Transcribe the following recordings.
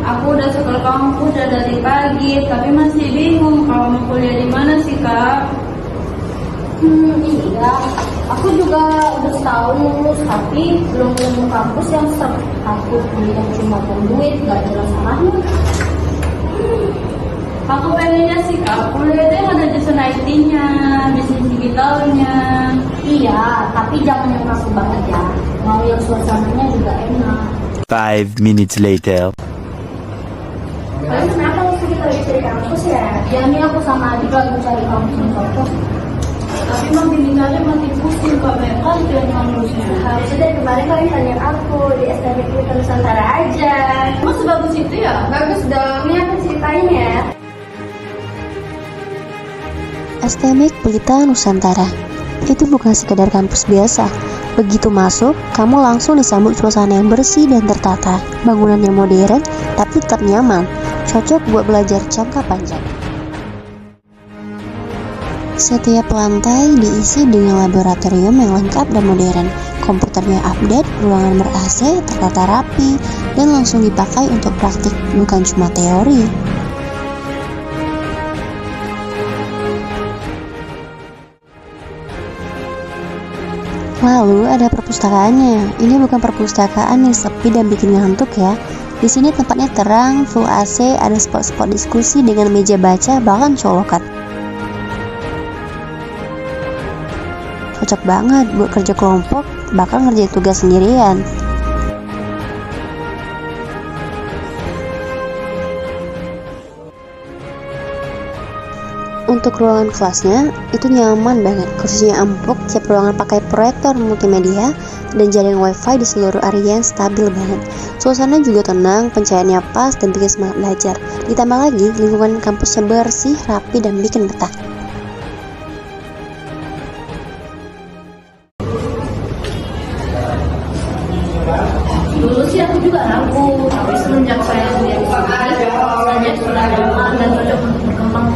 Aku udah sekolah kampus udah dari pagi, tapi masih bingung kalau mau kuliah di mana sih, Kak? Iya, aku juga udah setahun lulus, tapi belum nemu kampus yang serp. Aku kuliah cuma duit, gak jelas arahnya. Aku pengennya sih, Kak, kuliah itu yang ada jurusan IT-nya, bisnis digitalnya. Iya, tapi jangan yang masuk banget ya. Mau yang suasananya juga enak. 5 minutes later. Kalian kenapa mesti kita cari kampus ya? Ya ini aku sama adik lagi cari kampus yang cocok. Tapi makin dicari makin pusing, Kak, banyak kali pilihan kampusnya. Harusnya dari kemarin kalian tanya aku di STM Pelita Nusantara aja. Emang sebagus itu ya? Bagus dong, ini aku ceritain ya. STM Pelita Nusantara itu bukan sekedar kampus biasa. Begitu masuk, kamu langsung disambut suasana yang bersih dan tertata. Bangunannya modern, tapi tetap nyaman. Cocok buat belajar jangka panjang. Setiap lantai diisi dengan laboratorium yang lengkap dan modern. Komputernya update, ruangan ber-AC, tertata rapi, dan langsung dipakai untuk praktik, bukan cuma teori. Lalu ada perpustakaannya. Ini bukan perpustakaan yang sepi dan bikin ngantuk ya. Di sini tempatnya terang, full AC, ada spot-spot diskusi dengan meja baca, bahkan colokan. Cocok banget buat kerja kelompok, bahkan ngerjain tugas sendirian. Untuk ruangan kelasnya, itu nyaman banget. Kursinya empuk, tiap ruangan pakai proyektor multimedia, dan jaringan wifi di seluruh area yang stabil banget. Suasana juga tenang, pencahayaannya pas, dan bikin semangat belajar. Ditambah lagi, lingkungan kampusnya bersih, rapi, dan bikin betah. Dulu sih aku juga ragu, tapi semenjak saya lihat rasanya sudah nyaman dan cocok untuk berkembang.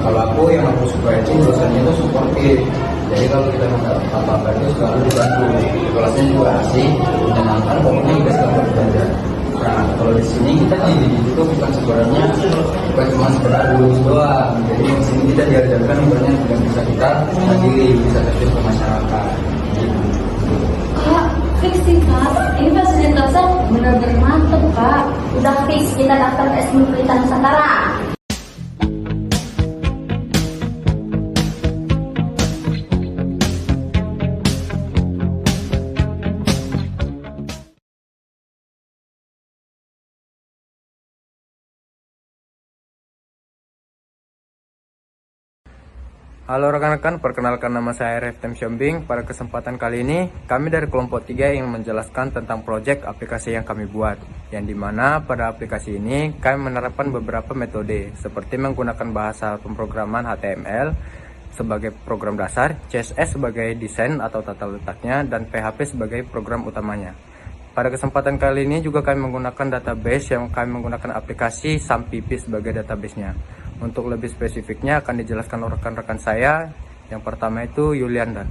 Kalau yang aku suka itu dosennya itu suportif. Jadi kalau kita minta apa-apa itu selalu dibantu. Kelasnya juga asik, menyenangkan, pokoknya kita selalu belajar. Nah, kalau di sini kita dididik itu bukan cuma sekedar lulus doang. Jadi di sini kita diajarkan ibaratnya yang bisa kita mandiri, bisa terjun ke masyarakat. Kak, fix sih Kak. Ini fasilitasnya benar-benar mantep Kak. Udah fix, kita daftar ke STM Pelita Nusantara. Halo rekan-rekan, perkenalkan nama saya Reftem Syombing. Pada kesempatan kali ini, kami dari kelompok 3 ingin menjelaskan tentang proyek aplikasi yang kami buat. Yang dimana pada aplikasi ini, kami menerapkan beberapa metode, seperti menggunakan bahasa pemrograman HTML sebagai program dasar, CSS sebagai desain atau tata letaknya, dan PHP sebagai program utamanya. Pada kesempatan kali ini juga kami menggunakan database yang kami menggunakan aplikasi SAMPIPI sebagai databasenya. Untuk lebih spesifiknya akan dijelaskan oleh rekan-rekan saya. Yang pertama itu Yulianda.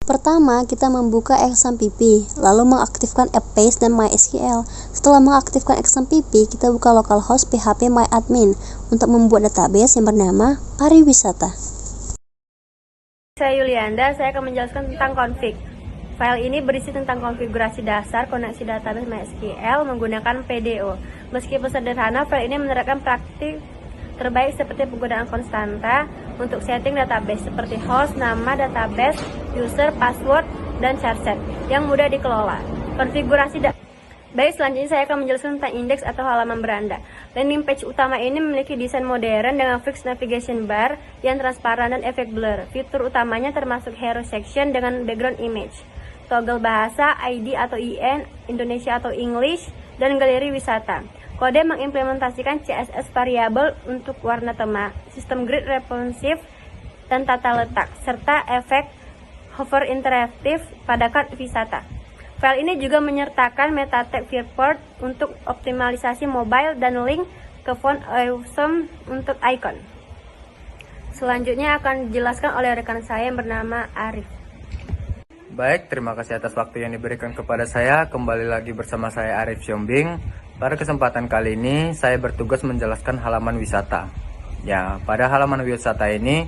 Pertama, kita membuka XAMPP, lalu mengaktifkan AppBase dan MySQL. Setelah mengaktifkan XAMPP, kita buka localhost PHP MyAdmin untuk membuat database yang bernama Pariwisata. Saya Yulianda, saya akan menjelaskan tentang config. File ini berisi tentang konfigurasi dasar koneksi database MySQL menggunakan PDO. Meskipun sederhana, file ini menerapkan praktik terbaik seperti penggunaan konstanta untuk setting database seperti host, nama database, user, password, dan charset yang mudah dikelola. Konfigurasi Baik, selanjutnya saya akan menjelaskan tentang indeks atau halaman beranda. Landing page utama ini memiliki desain modern dengan fixed navigation bar yang transparan dan efek blur. Fitur utamanya termasuk hero section dengan background image, toggle bahasa, ID atau IN, Indonesia atau English, dan galeri wisata. Kode mengimplementasikan CSS variabel untuk warna tema, sistem grid responsive dan tata letak, serta efek hover interaktif pada card wisata. File ini juga menyertakan meta tag viewport untuk optimalisasi mobile dan link ke font awesome untuk icon. Selanjutnya akan dijelaskan oleh rekan saya yang bernama Arif. Baik, terima kasih atas waktu yang diberikan kepada saya. Kembali lagi bersama saya Arif Siombing. Pada kesempatan kali ini, saya bertugas menjelaskan halaman wisata. Ya, pada halaman wisata ini,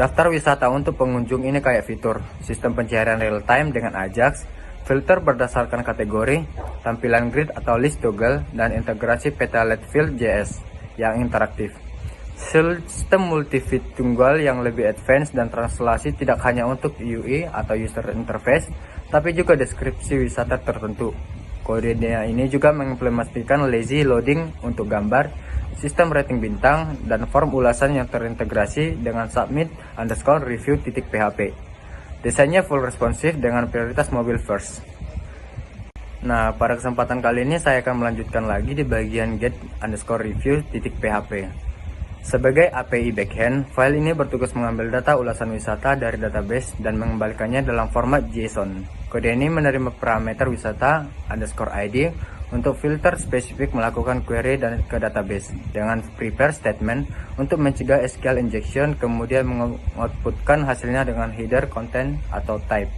daftar wisata untuk pengunjung ini kayak fitur, sistem pencarian real time dengan Ajax, filter berdasarkan kategori, tampilan grid atau list toggle, dan integrasi peta LED field JS yang interaktif. Sistem multi-feed tunggal yang lebih advance dan translasi tidak hanya untuk UI atau user interface, tapi juga deskripsi wisata tertentu. Kodenya ini juga mengimplementasikan lazy loading untuk gambar, sistem rating bintang, dan form ulasan yang terintegrasi dengan submit_review.php. Desainnya full responsif dengan prioritas mobile first. Nah, pada kesempatan kali ini saya akan melanjutkan lagi di bagian get_review.php. Sebagai API backend, file ini bertugas mengambil data ulasan wisata dari database dan mengembalikannya dalam format JSON. Kode ini menerima parameter wisata_id untuk filter spesifik melakukan query dan ke database dengan prepare statement untuk mencegah SQL injection, kemudian mengoutputkan hasilnya dengan header, content, atau type.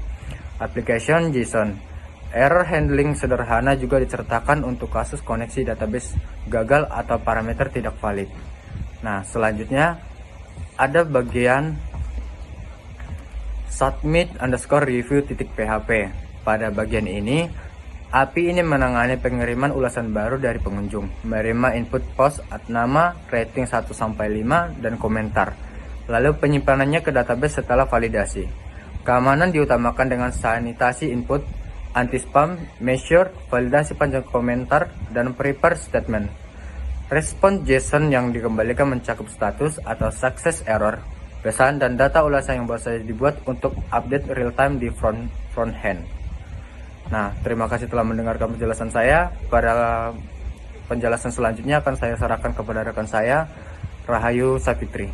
Application JSON. Error handling sederhana juga disertakan untuk kasus koneksi database gagal atau parameter tidak valid. Nah, selanjutnya ada bagian submit_review.php. Pada bagian ini, API ini menangani pengiriman ulasan baru dari pengunjung, menerima input post, nama, rating 1-5, dan komentar. Lalu penyimpanannya ke database setelah validasi. Keamanan diutamakan dengan sanitasi input, anti-spam, measure, validasi panjang komentar, dan prepare statement. Respon JSON yang dikembalikan mencakup status atau success error, pesan, dan data ulasan yang baru saja dibuat untuk update real time di front end. Nah, terima kasih telah mendengarkan penjelasan saya. Pada penjelasan selanjutnya akan saya serahkan kepada rekan saya, Rahayu Safitri.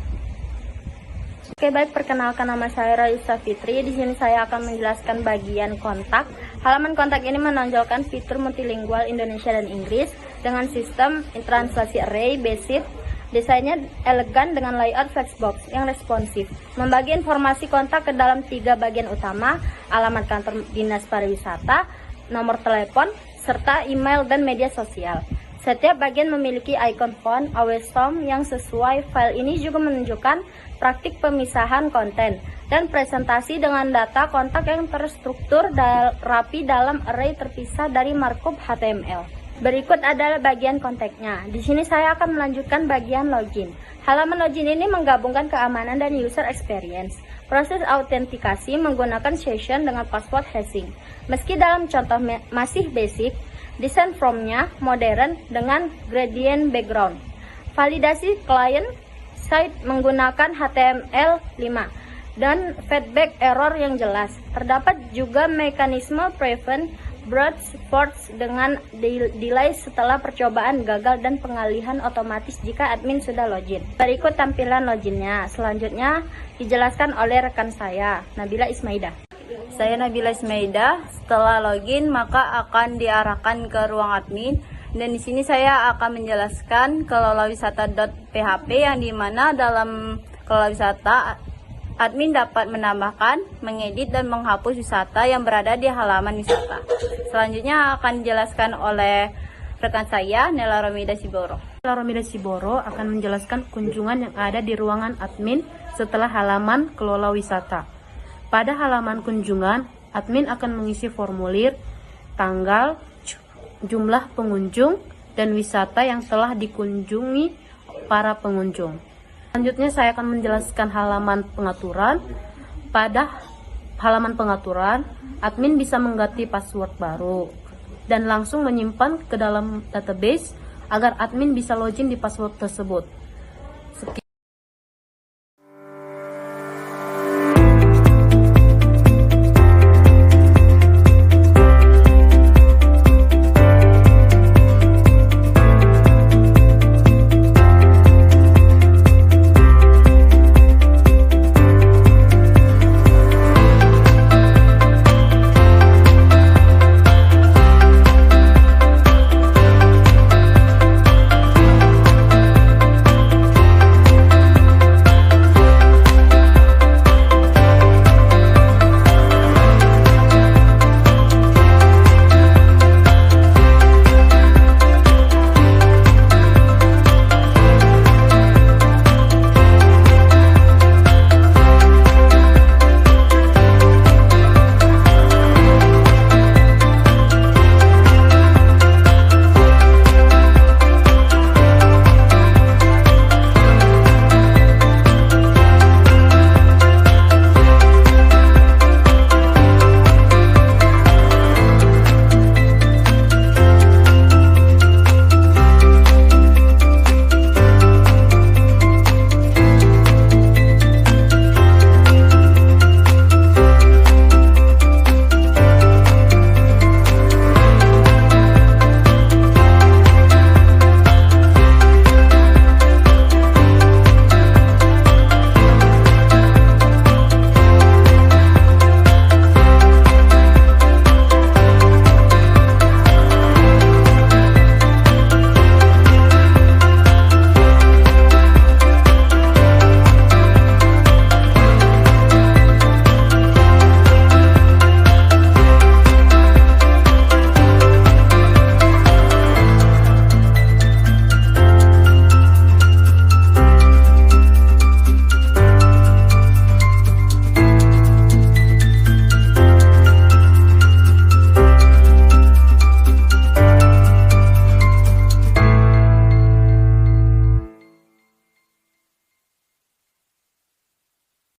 Oke, baik, perkenalkan nama saya Rahayu Safitri. Di sini saya akan menjelaskan bagian kontak. Halaman kontak ini menonjolkan fitur multilingual Indonesia dan Inggris dengan sistem translasi array basic. Desainnya elegan dengan layout flexbox yang responsif. Membagi informasi kontak ke dalam 3 bagian utama: alamat kantor dinas pariwisata, nomor telepon, serta email dan media sosial. Setiap bagian memiliki ikon font always home yang sesuai. File ini juga menunjukkan praktik pemisahan konten dan presentasi dengan data kontak yang terstruktur rapi dalam array terpisah dari markup HTML. Berikut adalah bagian kontaknya. Di sini saya akan melanjutkan bagian login. Halaman login ini menggabungkan keamanan dan user experience. Proses autentikasi menggunakan session dengan password hashing. Meski dalam contoh masih basic, desain formnya modern dengan gradient background. Validasi client side menggunakan HTML5 dan feedback error yang jelas. Terdapat juga mekanisme prevent broad force dengan delay setelah percobaan gagal dan pengalihan otomatis jika admin sudah login. Berikut tampilan loginnya. Selanjutnya dijelaskan oleh rekan saya, Nabila Ismaida. Saya Nabila Ismaida. Setelah login maka akan diarahkan ke ruang admin, dan di sini saya akan menjelaskan kelolawisata.php yang dimana dalam kelola wisata admin dapat menambahkan, mengedit, dan menghapus wisata yang berada di halaman wisata. Selanjutnya akan dijelaskan oleh rekan saya, Nela Romida Siboro. Nela Romida Siboro akan menjelaskan kunjungan yang ada di ruangan admin setelah halaman kelola wisata. Pada halaman kunjungan, admin akan mengisi formulir, tanggal, jumlah pengunjung, dan wisata yang telah dikunjungi para pengunjung. Selanjutnya saya akan menjelaskan halaman pengaturan. Pada halaman pengaturan, admin bisa mengganti password baru dan langsung menyimpan ke dalam database agar admin bisa login di password tersebut.